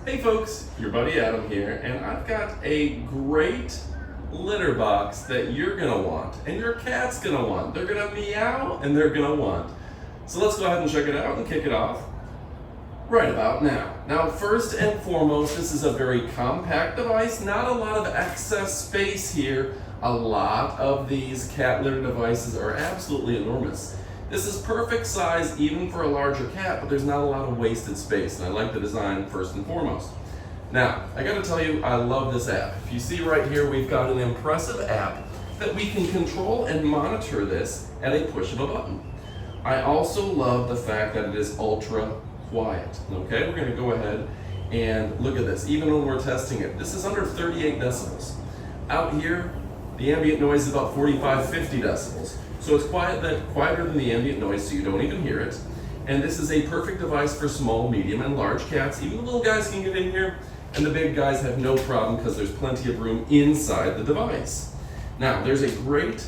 Hey folks, your buddy Adam here, and I've got a great litter box that you're gonna want, and your cat's gonna want. They're gonna meow and they're gonna want. So let's go ahead and check it out and kick it off right about now. Now, first and foremost, this is a very compact device, not a lot of excess space here. A lot of these cat litter devices are absolutely enormous. This is perfect size even for a larger cat, but there's not a lot of wasted space, and I like the design first and foremost. Now, I gotta tell you, I love this app. If you see right here, we've got an impressive app that we can control and monitor this at a push of a button. I also love the fact that it is ultra quiet. Okay, we're gonna go ahead and look at this. Even when we're testing it, this is under 38 decibels. Out here, the ambient noise is about 45, 50 decibels. So it's quieter than the ambient noise, so you don't even hear it. And this is a perfect device for small, medium, and large cats. Even the little guys can get in here, and the big guys have no problem because there's plenty of room inside the device. Now, there's a great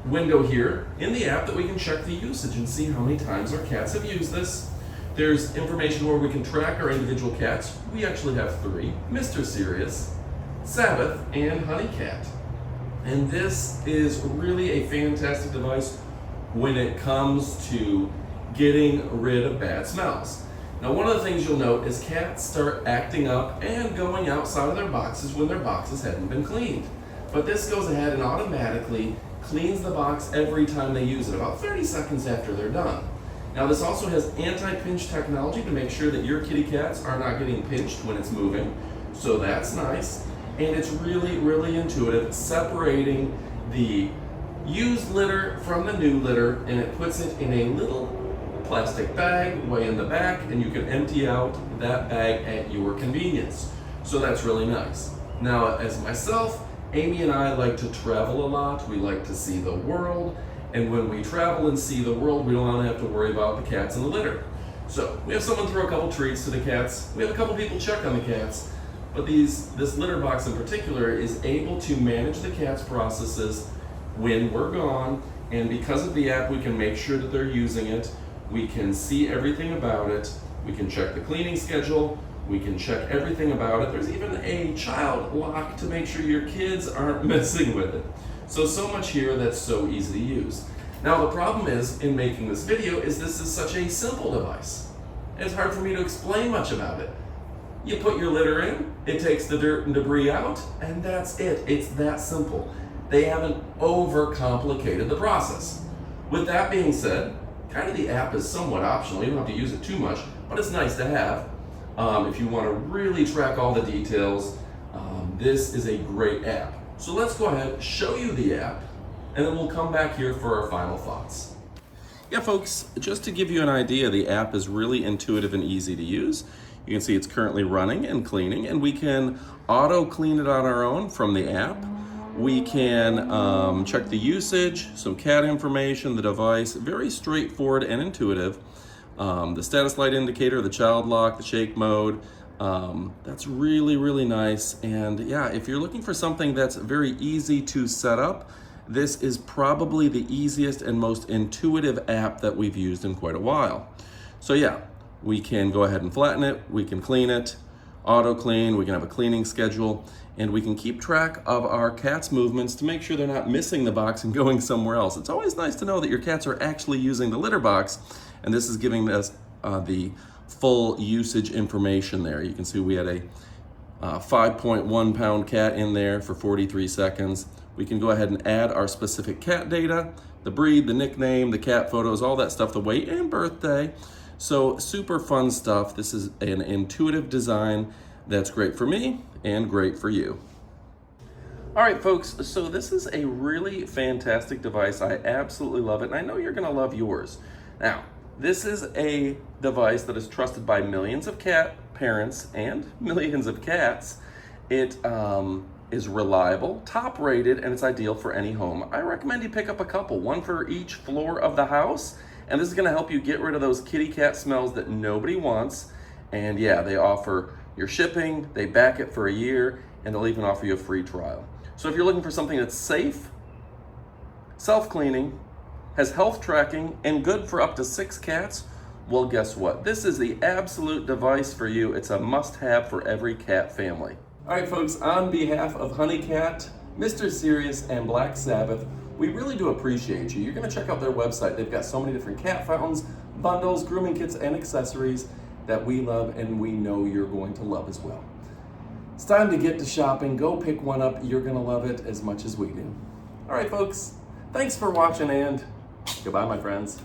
window here in the app that we can check the usage and see how many times our cats have used this. There's information where we can track our individual cats. We actually have 3, Mr. Sirius, Sabbath, and Honeycat. And this is really a fantastic device when it comes to getting rid of bad smells. Now, one of the things you'll note is cats start acting up and going outside of their boxes when their boxes haven't been cleaned. But this goes ahead and automatically cleans the box every time they use it, about 30 seconds after they're done. Now, this also has anti-pinch technology to make sure that your kitty cats are not getting pinched when it's moving. So that's nice. And it's really, really intuitive, separating the used litter from the new litter, and it puts it in a little plastic bag way in the back, and you can empty out that bag at your convenience. So that's really nice. Now, as myself, Amy and I like to travel a lot. We like to see the world, and when we travel and see the world, we don't want to have to worry about the cats in the litter. So we have someone throw a couple treats to the cats. We have a couple people check on the cats. But this litter box in particular is able to manage the cat's processes when we're gone, and because of the app, we can make sure that they're using it. We can see everything about it. We can check the cleaning schedule. We can check everything about it. There's even a child lock to make sure your kids aren't messing with it. So much here that's so easy to use. Now, the problem is, in making this video, is this is such a simple device. It's hard for me to explain much about it. You put your litter in, it takes the dirt and debris out, and that's it. It's that simple. They haven't overcomplicated the process. With that being said, kind of the app is somewhat optional. You don't have to use it too much, but it's nice to have. If you want to really track all the details, this is a great app. So let's go ahead, show you the app, and then we'll come back here for our final thoughts. Yeah, folks, just to give you an idea, the app is really intuitive and easy to use. You can see it's currently running and cleaning, and we can auto clean it on our own from the app. We can check the usage, some cat information, the device, very straightforward and intuitive. The status light indicator, the child lock, the shake mode, that's really, really nice. And yeah, if you're looking for something that's very easy to set up, this is probably the easiest and most intuitive app that we've used in quite a while. So yeah, we can go ahead and flatten it, we can clean it, auto clean, we can have a cleaning schedule, and we can keep track of our cat's movements to make sure they're not missing the box and going somewhere else. It's always nice to know that your cats are actually using the litter box, and this is giving us the full usage information there. You can see we had a 5.1 pound cat in there for 43 seconds. We can go ahead and add our specific cat data, the breed, the nickname, the cat photos, all that stuff, the weight and birthday. So super fun stuff. This is an intuitive design that's great for me and great for you. All right, folks, so this is a really fantastic device. I absolutely love it, and I know you're gonna love yours. Now, this is a device that is trusted by millions of cat parents and millions of cats. It is reliable, top rated, and it's ideal for any home. I recommend you pick up a couple, one for each floor of the house. And this is gonna help you get rid of those kitty cat smells that nobody wants. And yeah, they offer your shipping, they back it for a year, and they'll even offer you a free trial. So if you're looking for something that's safe, self-cleaning, has health tracking, and good for up to 6 cats, Well, guess what? This is the absolute device for you. It's a must-have for every cat family. All right, folks, on behalf of Honeycat, Mr. Sirius, and Black Sabbath, we really do appreciate you. You're gonna check out their website. They've got so many different cat fountains, bundles, grooming kits, and accessories that we love and we know you're going to love as well. It's time to get to shopping. Go pick one up. You're gonna love it as much as we do. All right, folks, thanks for watching and goodbye, my friends.